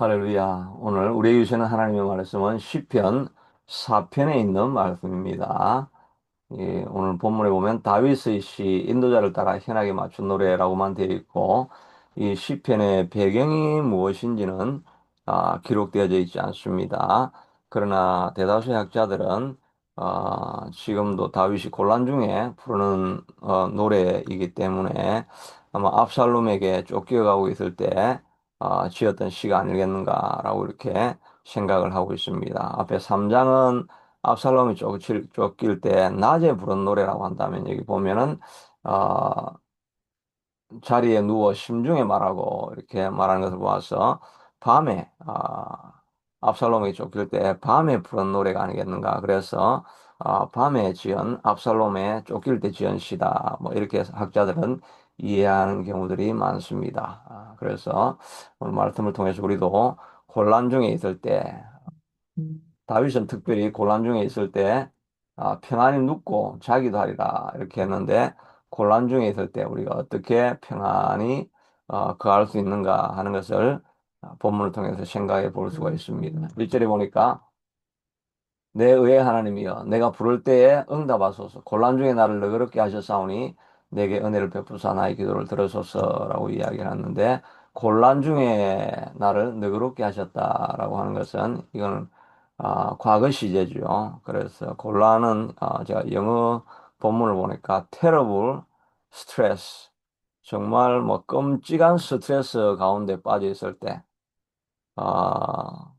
할렐루야. 오늘 우리에게 주시는 하나님의 말씀은 시편 4편에 있는 말씀입니다. 오늘 본문에 보면 다윗의 시 인도자를 따라 현악에 맞춘 노래라고만 되어 있고, 이 시편의 배경이 무엇인지는 기록되어져 있지 않습니다. 그러나 대다수의 학자들은 지금도 다윗이 곤란 중에 부르는 노래이기 때문에 아마 압살롬에게 쫓겨가고 있을 때 지었던 시가 아니겠는가라고 이렇게 생각을 하고 있습니다. 앞에 3장은 압살롬이 쫓길 때 낮에 부른 노래라고 한다면 여기 보면은 어, 자리에 누워 심중에 말하고 이렇게 말하는 것을 보아서 밤에 압살롬이 쫓길 때 밤에 부른 노래가 아니겠는가. 그래서 밤에 지은 압살롬의 쫓길 때 지은 시다. 뭐 이렇게 학자들은 이해하는 경우들이 많습니다. 그래서 오늘 말씀을 통해서 우리도 혼란 중에 있을 때 다윗은 특별히 곤란 중에 있을 때 평안히 눕고 자기도 하리라 이렇게 했는데, 곤란 중에 있을 때 우리가 어떻게 평안히 거할 수 있는가 하는 것을 본문을 통해서 생각해 볼 수가 있습니다. 1절에 보니까 내 의의 하나님이여 내가 부를 때에 응답하소서. 곤란 중에 나를 너그럽게 하셨사오니 내게 은혜를 베푸사 나의 기도를 들으소서라고 이야기를 하는데, 곤란 중에 나를 너그럽게 하셨다라고 하는 것은 이거는 과거 시제죠. 그래서 곤란은 제가 영어 본문을 보니까 terrible stress, 정말 뭐 끔찍한 스트레스 가운데 빠져 있을 때 아,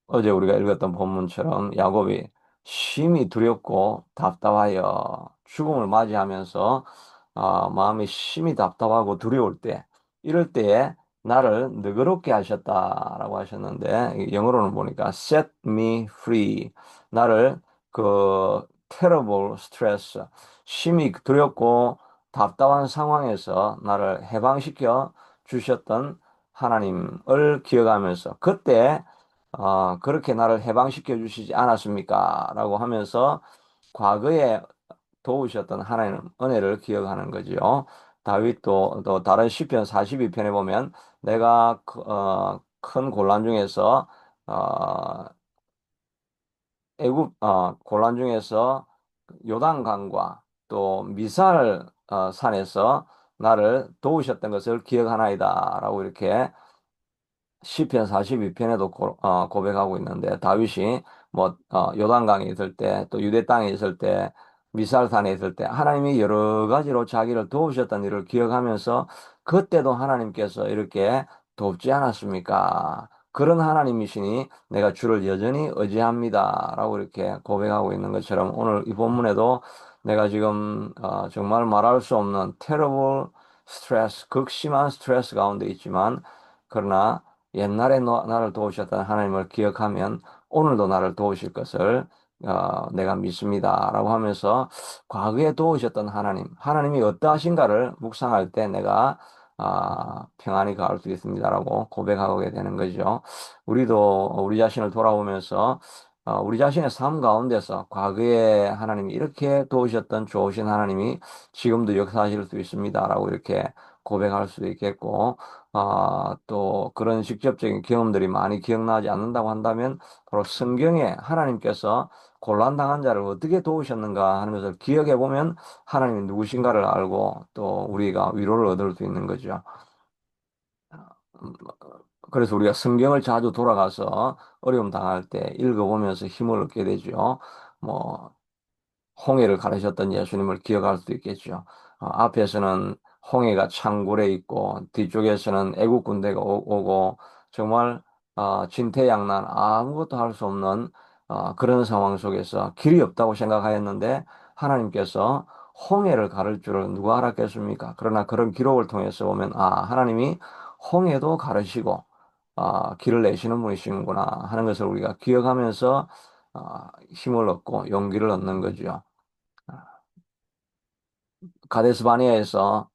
어제 우리가 읽었던 본문처럼 야곱이 심히 두렵고 답답하여 죽음을 맞이하면서 마음이 심히 답답하고 두려울 때, 이럴 때에 나를 너그럽게 하셨다라고 하셨는데, 영어로는 보니까 set me free, 나를 그 terrible stress, 심히 두렵고 답답한 상황에서 나를 해방시켜 주셨던 하나님을 기억하면서, 그때 그렇게 나를 해방시켜 주시지 않았습니까? 라고 하면서 과거에 도우셨던 하나님 은혜를 기억하는 거지요. 다윗도 또 다른 시편 42편에 보면 내가 큰 곤란 중에서 어, 애굽 곤란 중에서 요단강과 또 미살 산에서 나를 도우셨던 것을 기억하나이다라고 이렇게 시편 42편에도 고백하고 있는데, 다윗이 뭐 요단강에 있을 때 또 유대 땅에 있을 때 미살산에 있을 때 하나님이 여러 가지로 자기를 도우셨던 일을 기억하면서 그때도 하나님께서 이렇게 돕지 않았습니까? 그런 하나님이시니 내가 주를 여전히 의지합니다라고 이렇게 고백하고 있는 것처럼, 오늘 이 본문에도 내가 지금 정말 말할 수 없는 terrible 스트레스, 극심한 스트레스 가운데 있지만, 그러나 옛날에 나를 도우셨던 하나님을 기억하면 오늘도 나를 도우실 것을 내가 믿습니다. 라고 하면서 과거에 도우셨던 하나님이 어떠하신가를 묵상할 때 내가 평안히 가을 수 있습니다. 라고 고백하게 되는 거죠. 우리도 우리 자신을 돌아보면서 우리 자신의 삶 가운데서 과거에 하나님이 이렇게 도우셨던 좋으신 하나님이 지금도 역사하실 수 있습니다. 라고 이렇게 고백할 수도 있겠고, 또 그런 직접적인 경험들이 많이 기억나지 않는다고 한다면 바로 성경에 하나님께서 곤란당한 자를 어떻게 도우셨는가 하는 것을 기억해 보면 하나님이 누구신가를 알고 또 우리가 위로를 얻을 수 있는 거죠. 음, 그래서 우리가 성경을 자주 돌아가서 어려움 당할 때 읽어보면서 힘을 얻게 되죠. 뭐 홍해를 가르셨던 예수님을 기억할 수도 있겠죠. 앞에서는 홍해가 창굴에 있고 뒤쪽에서는 애국 군대가 오고 정말 진퇴양난 아무것도 할 수 없는 그런 상황 속에서 길이 없다고 생각하였는데, 하나님께서 홍해를 가를 줄을 누가 알았겠습니까? 그러나 그런 기록을 통해서 보면 하나님이 홍해도 가르시고 길을 내시는 분이시는구나 하는 것을 우리가 기억하면서 힘을 얻고 용기를 얻는 거죠. 가데스 바니아에서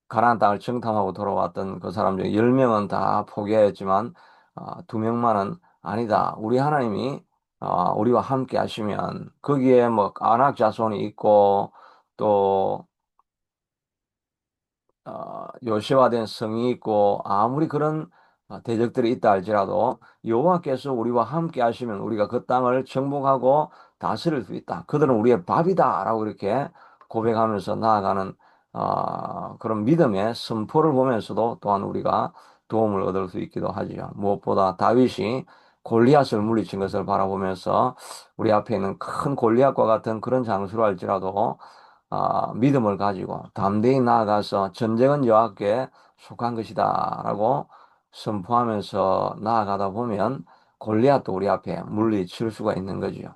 가나안 땅을 정탐하고 돌아왔던 그 사람 중에 10명은 다 포기하였지만, 2명만은 아니다. 우리 하나님이 우리와 함께 하시면 거기에 뭐 안악 자손이 있고 또 요새화된 성이 있고 아무리 그런 대적들이 있다 할지라도 여호와께서 우리와 함께 하시면 우리가 그 땅을 정복하고 다스릴 수 있다. 그들은 우리의 밥이다라고 이렇게 고백하면서 나아가는 그런 믿음의 선포를 보면서도 또한 우리가 도움을 얻을 수 있기도 하지요. 무엇보다 다윗이 골리앗을 물리친 것을 바라보면서 우리 앞에 있는 큰 골리앗과 같은 그런 장수로 할지라도 믿음을 가지고 담대히 나아가서 전쟁은 여호와께 속한 것이다라고 선포하면서 나아가다 보면 골리앗도 우리 앞에 물리칠 수가 있는 거지요.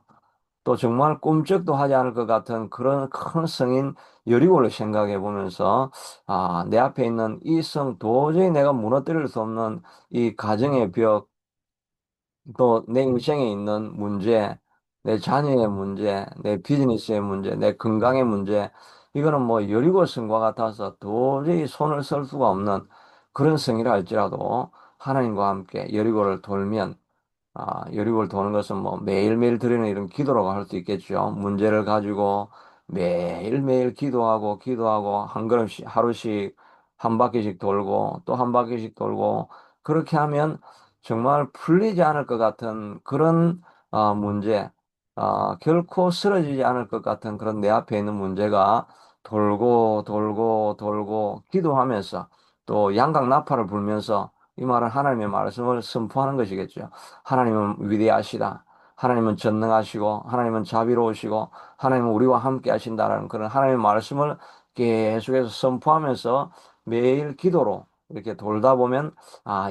또 정말 꿈쩍도 하지 않을 것 같은 그런 큰 성인 여리고를 생각해 보면서 내 앞에 있는 이 성 도저히 내가 무너뜨릴 수 없는 이 가정의 벽, 또 내 인생에 있는 문제, 내 자녀의 문제, 내 비즈니스의 문제, 내 건강의 문제, 이거는 뭐 여리고 성과 같아서 도저히 손을 쓸 수가 없는 그런 성이라 할지라도 하나님과 함께 여리고를 돌면 여리고를 도는 것은 뭐 매일매일 드리는 이런 기도라고 할 수 있겠죠. 문제를 가지고 매일매일 기도하고 기도하고 한 걸음씩 하루씩 한 바퀴씩 돌고 또 한 바퀴씩 돌고 그렇게 하면 정말 풀리지 않을 것 같은 그런 문제, 결코 쓰러지지 않을 것 같은 그런 내 앞에 있는 문제가 돌고 돌고 돌고 기도하면서 또 양각 나팔을 불면서 이 말은 하나님의 말씀을 선포하는 것이겠죠. 하나님은 위대하시다. 하나님은 전능하시고, 하나님은 자비로우시고, 하나님은 우리와 함께 하신다라는 그런 하나님의 말씀을 계속해서 선포하면서 매일 기도로 이렇게 돌다 보면,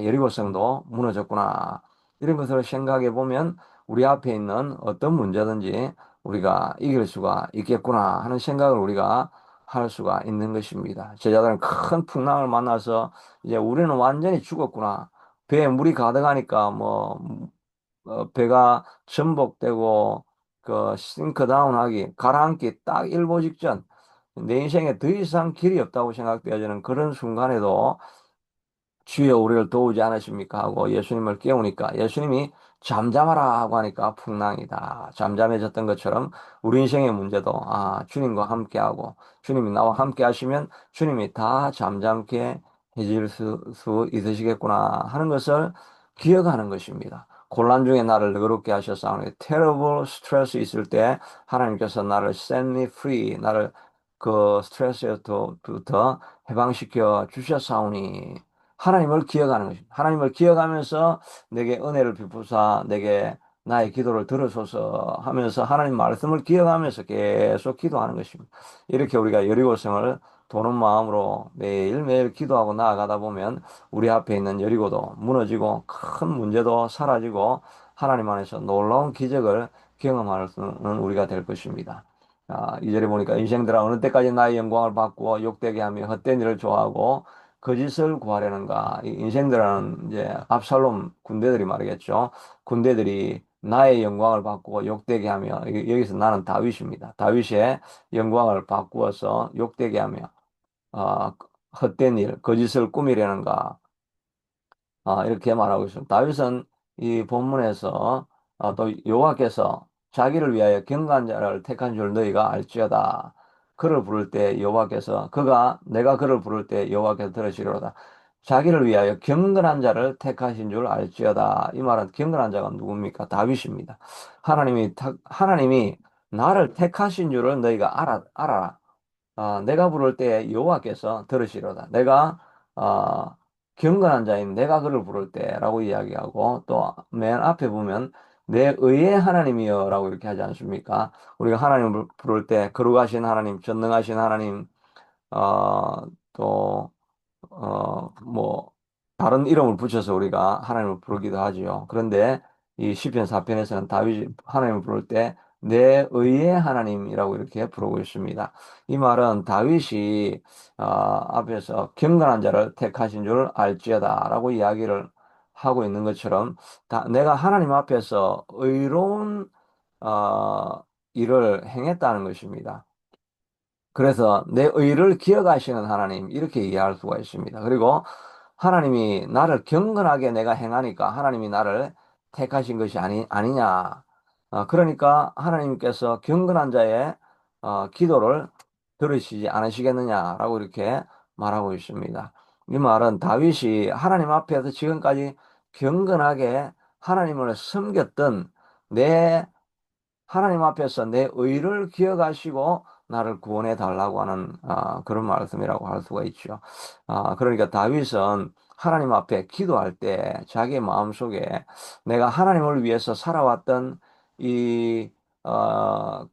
여리고성도 무너졌구나. 이런 것을 생각해 보면 우리 앞에 있는 어떤 문제든지 우리가 이길 수가 있겠구나 하는 생각을 우리가 할 수가 있는 것입니다. 제자들은 큰 풍랑을 만나서 이제 우리는 완전히 죽었구나. 배에 물이 가득하니까 배가 전복되고 그 싱크다운하기 가라앉기 딱 일보 직전 내 인생에 더 이상 길이 없다고 생각되어지는 그런 순간에도 주여 우리를 도우지 않으십니까 하고 예수님을 깨우니까 예수님이 잠잠하라 하고 하니까 풍랑이다 잠잠해졌던 것처럼 우리 인생의 문제도 주님과 함께하고 주님이 나와 함께 하시면 주님이 다 잠잠케 해질 수 있으시겠구나 하는 것을 기억하는 것입니다. 곤란 중에 나를 너그럽게 하셔서 terrible stress 있을 때 하나님께서 나를 set me free 나를 그 스트레스부터 해방시켜 주셨사오니 하나님을 기억하는 것입니다. 하나님을 기억하면서 내게 은혜를 베푸사 내게 나의 기도를 들으소서 하면서 하나님 말씀을 기억하면서 계속 기도하는 것입니다. 이렇게 우리가 여리고성을 도는 마음으로 매일매일 기도하고 나아가다 보면 우리 앞에 있는 여리고도 무너지고 큰 문제도 사라지고 하나님 안에서 놀라운 기적을 경험할 수 있는 우리가 될 것입니다. 2절에 보니까 인생들아 어느 때까지 나의 영광을 바꾸어 욕되게 하며 헛된 일을 좋아하고 거짓을 구하려는가. 이 인생들은 이제 압살롬 군대들이 말이겠죠. 군대들이 나의 영광을 바꾸고 욕되게 하며 여기서 나는 다윗입니다. 다윗의 영광을 바꾸어서 욕되게 하며 아, 헛된 일, 거짓을 꾸미려는가. 이렇게 말하고 있습니다. 다윗은 이 본문에서 또 여호와께서 자기를 위하여 경건한 자를 택한 줄 너희가 알지어다. 그를 부를 때 여호와께서 내가 그를 부를 때 여호와께서 들으시리로다. 자기를 위하여 경건한 자를 택하신 줄 알지어다. 이 말은 경건한 자가 누굽니까? 다윗입니다. 하나님이 나를 택하신 줄을 너희가 알아라. 내가 부를 때 여호와께서 들으시로다. 내가 아, 경건한 자인 내가 그를 부를 때라고 이야기하고 또 맨 앞에 보면 내 의의 하나님이여라고 이렇게 하지 않습니까? 우리가 하나님을 부를 때 거룩하신 하나님, 전능하신 하나님, 또 다른 이름을 붙여서 우리가 하나님을 부르기도 하지요. 그런데 이 시편 4편에서는 다윗이 하나님을 부를 때 내 의의 하나님이라고 이렇게 부르고 있습니다. 이 말은 다윗이 앞에서 경건한 자를 택하신 줄 알지어다라고 이야기를 하고 있는 것처럼 내가 하나님 앞에서 의로운 일을 행했다는 것입니다. 그래서 내 의를 기억하시는 하나님 이렇게 이해할 수가 있습니다. 그리고 하나님이 나를 경건하게 내가 행하니까 하나님이 나를 택하신 것이 아니냐. 그러니까 하나님께서 경건한 자의 기도를 들으시지 않으시겠느냐라고 이렇게 말하고 있습니다. 이 말은 다윗이 하나님 앞에서 지금까지 경건하게 하나님을 섬겼던 내 하나님 앞에서 내 의를 기억하시고 나를 구원해 달라고 하는 그런 말씀이라고 할 수가 있죠. 그러니까 다윗은 하나님 앞에 기도할 때 자기의 마음속에 내가 하나님을 위해서 살아왔던 이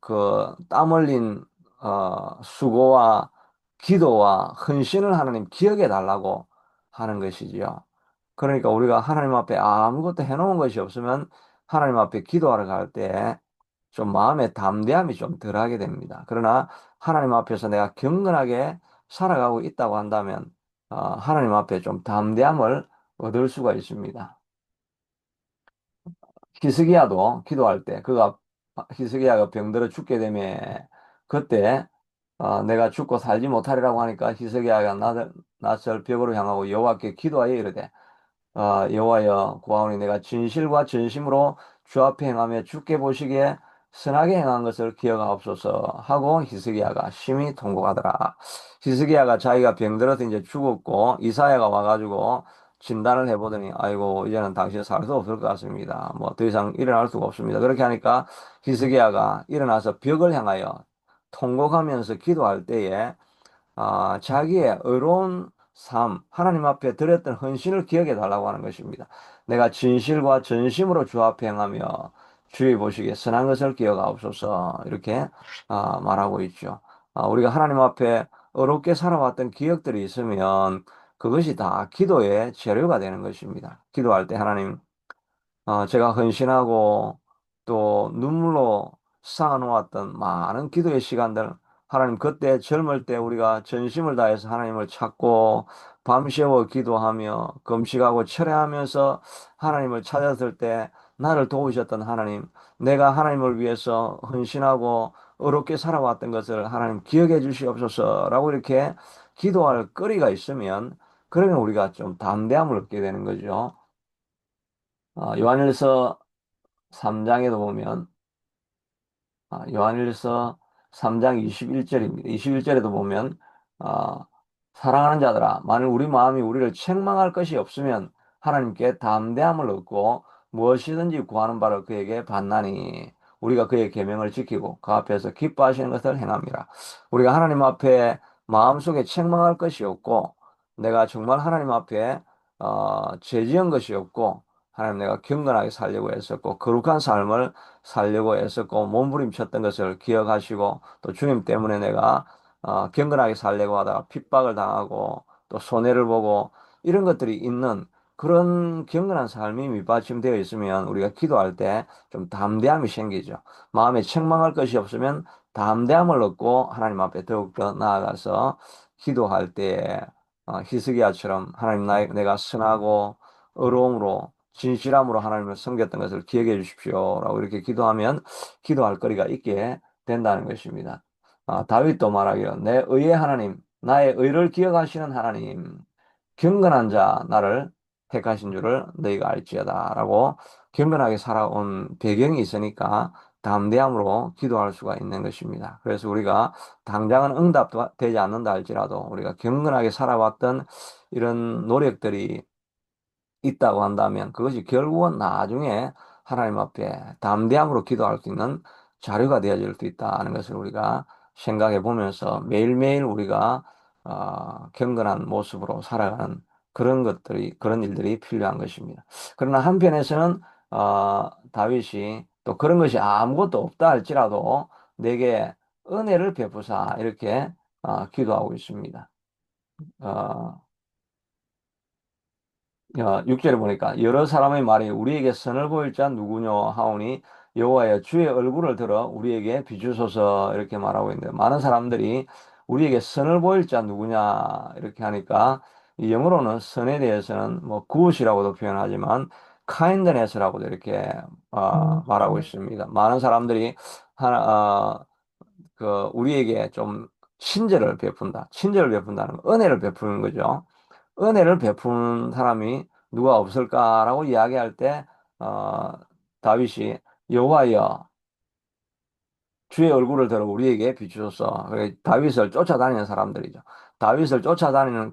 그 땀 흘린 수고와 기도와 헌신을 하나님 기억해 달라고 하는 것이지요. 그러니까 우리가 하나님 앞에 아무것도 해놓은 것이 없으면 하나님 앞에 기도하러 갈때 좀 마음의 담대함이 좀 덜하게 됩니다. 그러나 하나님 앞에서 내가 경건하게 살아가고 있다고 한다면 하나님 앞에 좀 담대함을 얻을 수가 있습니다. 히스기야도 기도할 때 그가 히스기야가 병들어 죽게 되면 그때 내가 죽고 살지 못하리라고 하니까 히스기야가 낯을 벽으로 향하고 여호와께 기도하여 이르되 여호와여 구하오니 내가 진실과 전심으로 주 앞에 행하며 주께 보시기에 선하게 행한 것을 기억하옵소서 하고 히스기야가 심히 통곡하더라. 히스기야가 자기가 병들어서 이제 죽었고 이사야가 와가지고 진단을 해보더니 아이고 이제는 당신 살 수 없을 것 같습니다. 뭐 더 이상 일어날 수가 없습니다. 그렇게 하니까 히스기야가 일어나서 벽을 향하여 통곡하면서 기도할 때에 자기의 의로운 삶, 하나님 앞에 드렸던 헌신을 기억해 달라고 하는 것입니다. 내가 진실과 전심으로 주 앞에 행하며 주의 보시기에 선한 것을 기억하옵소서 이렇게 말하고 있죠. 우리가 하나님 앞에 어렵게 살아왔던 기억들이 있으면 그것이 다 기도의 재료가 되는 것입니다. 기도할 때 하나님 제가 헌신하고 또 눈물로 쌓아놓았던 많은 기도의 시간들, 하나님 그때 젊을 때 우리가 전심을 다해서 하나님을 찾고 밤새워 기도하며 금식하고 철회하면서 하나님을 찾았을 때 나를 도우셨던 하나님, 내가 하나님을 위해서 헌신하고 어렵게 살아왔던 것을 하나님 기억해 주시옵소서라고 이렇게 기도할 거리가 있으면 그러면 우리가 좀 담대함을 얻게 되는 거죠. 요한일서 3장에도 보면 요한일서 3장 21절입니다. 21절에도 보면 아, 사랑하는 자들아 만일 우리 마음이 우리를 책망할 것이 없으면 하나님께 담대함을 얻고 무엇이든지 구하는 바를 그에게 받나니 우리가 그의 계명을 지키고 그 앞에서 기뻐하시는 것을 행함이라. 우리가 하나님 앞에 마음속에 책망할 것이 없고 내가 정말 하나님 앞에 죄 지은 것이 없고 하나님 내가 경건하게 살려고 했었고 거룩한 삶을 살려고 애썼고 몸부림쳤던 것을 기억하시고 또 주님 때문에 내가 경건하게 살려고 하다가 핍박을 당하고 또 손해를 보고 이런 것들이 있는 그런 경건한 삶이 밑받침되어 있으면 우리가 기도할 때 좀 담대함이 생기죠. 마음에 책망할 것이 없으면 담대함을 얻고 하나님 앞에 더욱더 나아가서 기도할 때 히스기야처럼 하나님 내가 선하고 의로움으로 진실함으로 하나님을 섬겼던 것을 기억해 주십시오라고 이렇게 기도하면 기도할 거리가 있게 된다는 것입니다. 다윗도 말하기를 내 의의 하나님, 나의 의를 기억하시는 하나님, 경건한 자 나를 택하신 줄을 너희가 알지어다라고 경건하게 살아온 배경이 있으니까 담대함으로 기도할 수가 있는 것입니다. 그래서 우리가 당장은 응답도 되지 않는다 할지라도 우리가 경건하게 살아왔던 이런 노력들이 있다고 한다면 그것이 결국은 나중에 하나님 앞에 담대함으로 기도할 수 있는 자료가 되어질 수 있다는 것을 우리가 생각해 보면서 매일매일 우리가 경건한 모습으로 살아가는 그런 일들이 필요한 것입니다. 그러나 한편에서는 다윗이 또 그런 것이 아무것도 없다 할지라도 내게 은혜를 베푸사 이렇게 기도하고 있습니다. 어, 6절에 보니까 여러 사람의 말이 우리에게 선을 보일 자 누구뇨 하오니 여호와여 주의 얼굴을 들어 우리에게 비추소서 이렇게 말하고 있는데 많은 사람들이 우리에게 선을 보일 자 누구냐 이렇게 하니까 이 영어로는 선에 대해서는 뭐 good 이라고도 표현하지만 kindness라고도 이렇게 말하고 있습니다. 많은 사람들이 우리에게 좀 친절을 베푼다는 거, 은혜를 베푸는 거죠. 은혜를 베푸는 사람이 누가 없을까라고 이야기할 때, 다윗이 여호와여 주의 얼굴을 들어 우리에게 비추소서. 다윗을 쫓아다니는 사람들이죠. 다윗을 쫓아다니는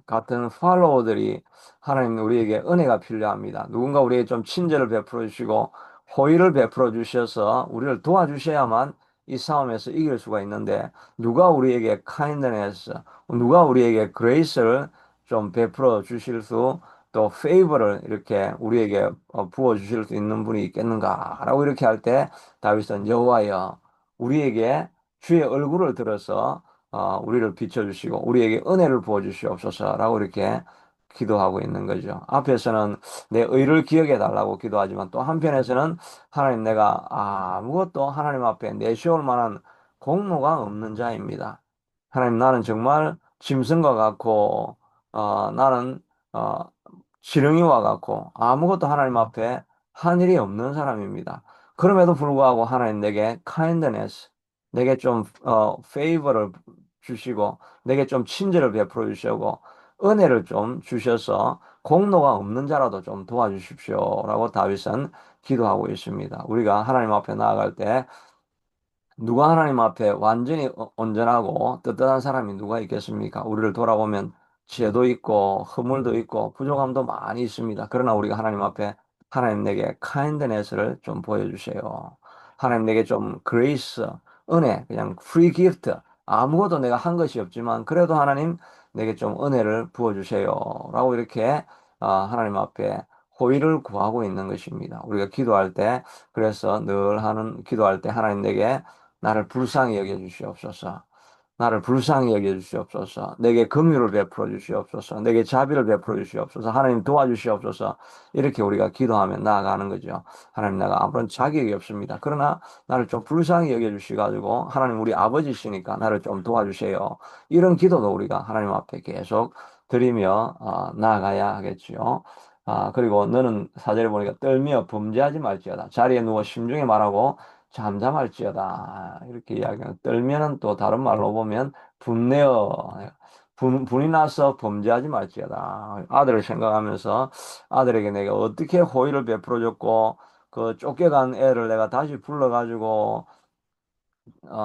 같은 팔로워들이 하나님 우리에게 은혜가 필요합니다. 누군가 우리에게 좀 친절을 베풀어 주시고 호의를 베풀어 주셔서 우리를 도와주셔야만 이 싸움에서 이길 수가 있는데 누가 우리에게 kindness, 누가 우리에게 grace를 좀 베풀어 주실 수 또 페이버를 이렇게 우리에게 부어 주실 수 있는 분이 있겠는가라고 이렇게 할 때 다윗은 여호와여 우리에게 주의 얼굴을 들어서 우리를 비춰주시고 우리에게 은혜를 부어주시옵소서라고 이렇게 기도하고 있는 거죠. 앞에서는 내 의를 기억해 달라고 기도하지만 또 한편에서는 하나님 내가 아무것도 하나님 앞에 내세울 만한 공로가 없는 자입니다. 하나님 나는 정말 짐승과 같고 나는 어, 지렁이와 같고 아무것도 하나님 앞에 한 일이 없는 사람입니다. 그럼에도 불구하고 하나님 내게 kindness 내게 좀 페이버를 주시고 내게 좀 친절을 베풀어 주시고 은혜를 좀 주셔서 공로가 없는 자라도 좀 도와주십시오라고 다윗은 기도하고 있습니다. 우리가 하나님 앞에 나아갈 때 누가 하나님 앞에 완전히 온전하고 떳떳한 사람이 누가 있겠습니까? 우리를 돌아보면 죄도 있고 허물도 있고 부족함도 많이 있습니다. 그러나 우리가 하나님 앞에 하나님 내게 kindness를 좀 보여주세요. 하나님 내게 좀 grace, 은혜, 그냥 free gift. 아무것도 내가 한 것이 없지만 그래도 하나님 내게 좀 은혜를 부어주세요. 라고 이렇게 하나님 앞에 호의를 구하고 있는 것입니다. 우리가 기도할 때 그래서 늘 하는 기도할 때 하나님 내게 나를 불쌍히 여겨 주시옵소서. 나를 불쌍히 여겨 주시옵소서. 내게 긍휼을 베풀어 주시옵소서. 내게 자비를 베풀어 주시옵소서. 하나님 도와주시옵소서. 이렇게 우리가 기도하면 나아가는 거죠. 하나님 내가 아무런 자격이 없습니다. 그러나 나를 좀 불쌍히 여겨 주시가지고 하나님 우리 아버지시니까 나를 좀 도와주세요. 이런 기도도 우리가 하나님 앞에 계속 드리며 나아가야 하겠지요. 그리고 너는 사절에 보니까 떨며 범죄하지 말지어다. 자리에 누워 심중에 말하고 잠잠할지어다. 이렇게 이야기하는. 떨면은 또 다른 말로 보면 분내어. 분이 나서 범죄하지 말지어다. 아들을 생각하면서 아들에게 내가 어떻게 호의를 베풀어 줬고 그 쫓겨간 애를 내가 다시 불러가지고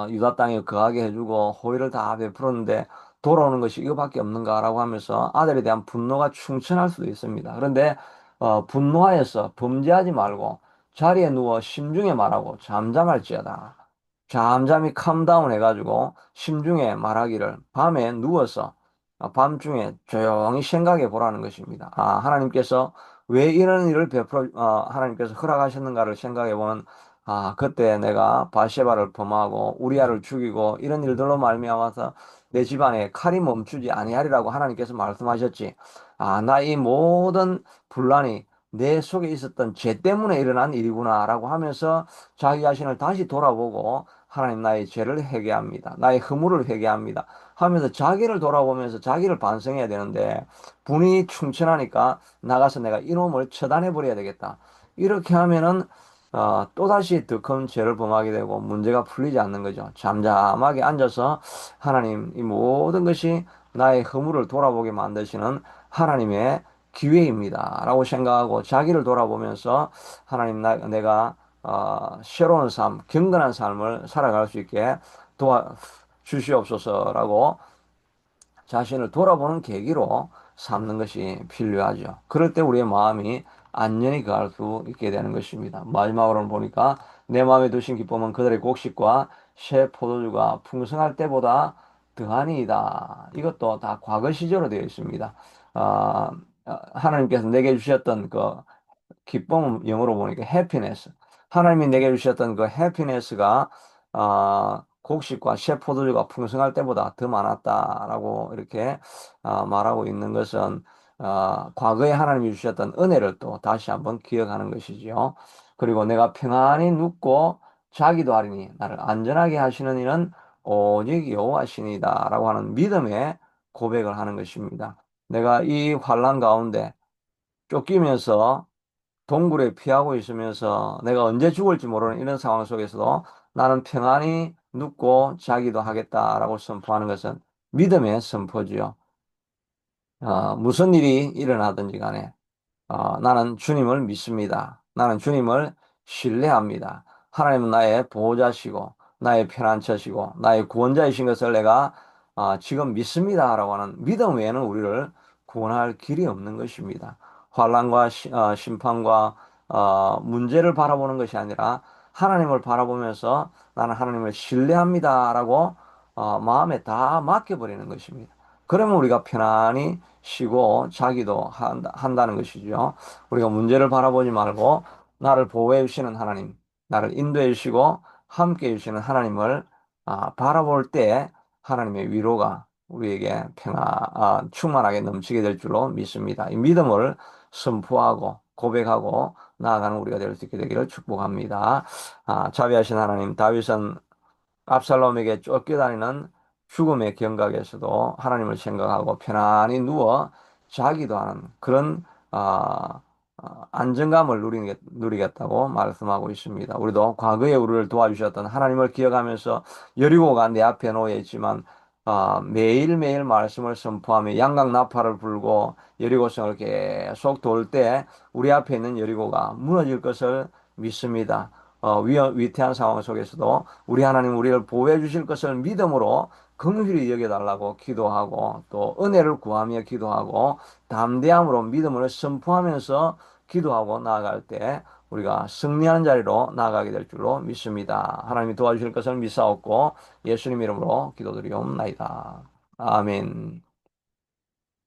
유다 땅에 거하게 해주고 호의를 다 베풀었는데 돌아오는 것이 이거밖에 없는가라고 하면서 아들에 대한 분노가 충천할 수도 있습니다. 그런데 분노하여서 범죄하지 말고 자리에 누워 심중에 말하고 잠잠할지어다. 잠잠히 캄다운 해가지고 심중에 말하기를 밤에 누워서 밤중에 조용히 생각해 보라는 것입니다. 하나님께서 왜 이런 일을 하나님께서 허락하셨는가를 생각해 보면 그때 내가 바세바를 범하고 우리아를 죽이고 이런 일들로 말미암아서 내 집안에 칼이 멈추지 아니하리라고 하나님께서 말씀하셨지. 나 이 모든 분란이 내 속에 있었던 죄 때문에 일어난 일이구나라고 하면서 자기 자신을 다시 돌아보고 하나님 나의 죄를 회개합니다. 나의 허물을 회개합니다. 하면서 자기를 돌아보면서 자기를 반성해야 되는데 분이 충천하니까 나가서 내가 이놈을 처단해 버려야 되겠다. 이렇게 하면은 또다시 더 큰 죄를 범하게 되고 문제가 풀리지 않는 거죠. 잠잠하게 앉아서 하나님 이 모든 것이 나의 허물을 돌아보게 만드시는 하나님의 기회입니다. 라고 생각하고 자기를 돌아보면서 하나님 내가 새로운 삶, 경건한 삶을 살아갈 수 있게 도와 주시옵소서라고 자신을 돌아보는 계기로 삼는 것이 필요하죠. 그럴 때 우리의 마음이 안전히 거할 수 있게 되는 것입니다. 마지막으로는 보니까 내 마음에 두신 기쁨은 그들의 곡식과 새 포도주가 풍성할 때보다 더하니이다. 이것도 다 과거 시제로 되어 있습니다. 아, 하나님께서 내게 주셨던 그 기쁨 영어로 보니까 해피네스. 하나님이 내게 주셨던 그 해피네스가 곡식과 새 포도주가 풍성할 때보다 더 많았다라고 이렇게 말하고 있는 것은 과거에 하나님이 주셨던 은혜를 또 다시 한번 기억하는 것이지요. 그리고 내가 평안히 눕고 자기도 하리니 나를 안전하게 하시는 이는 오직 여호와시니다라고 하는 믿음의 고백을 하는 것입니다. 내가 이 환난 가운데 쫓기면서 동굴에 피하고 있으면서 내가 언제 죽을지 모르는 이런 상황 속에서도 나는 평안히 눕고 자기도 하겠다라고 선포하는 것은 믿음의 선포지요. 무슨 일이 일어나든지 간에 나는 주님을 믿습니다. 나는 주님을 신뢰합니다. 하나님은 나의 보호자시고 나의 피난처시고 나의 구원자이신 것을 내가 지금 믿습니다라고 하는 믿음 외에는 우리를 구원할 길이 없는 것입니다. 환난과 심판과 문제를 바라보는 것이 아니라 하나님을 바라보면서 나는 하나님을 신뢰합니다라고 마음에 다 맡겨버리는 것입니다. 그러면 우리가 편안히 쉬고 자기도 한다는 것이죠. 우리가 문제를 바라보지 말고 나를 보호해 주시는 하나님, 나를 인도해 주시고 함께 해 주시는 하나님을 바라볼 때 하나님의 위로가 우리에게 충만하게 넘치게 될 줄로 믿습니다. 이 믿음을 선포하고 고백하고 나아가는 우리가 될 수 있게 되기를 축복합니다. 자비하신 하나님, 다윗은 압살롬에게 쫓겨다니는 죽음의 경각에서도 하나님을 생각하고 편안히 누워 자기도 하는 그런 안정감을 누리겠다고 말씀하고 있습니다. 우리도 과거에 우리를 도와주셨던 하나님을 기억하면서 여리고가 내 앞에 놓여 있지만 매일매일 말씀을 선포하며 양강나팔을 불고 여리고성을 계속 돌 때 우리 앞에 있는 여리고가 무너질 것을 믿습니다. 위태한 상황 속에서도 우리 하나님 우리를 보호해 주실 것을 믿음으로 긍휼히 여겨달라고 기도하고 또 은혜를 구하며 기도하고 담대함으로 믿음을 선포하면서 기도하고 나아갈 때 우리가 승리하는 자리로 나아가게 될 줄로 믿습니다. 하나님이 도와주실 것을 믿사옵고 예수님 이름으로 기도드리옵나이다. 아멘.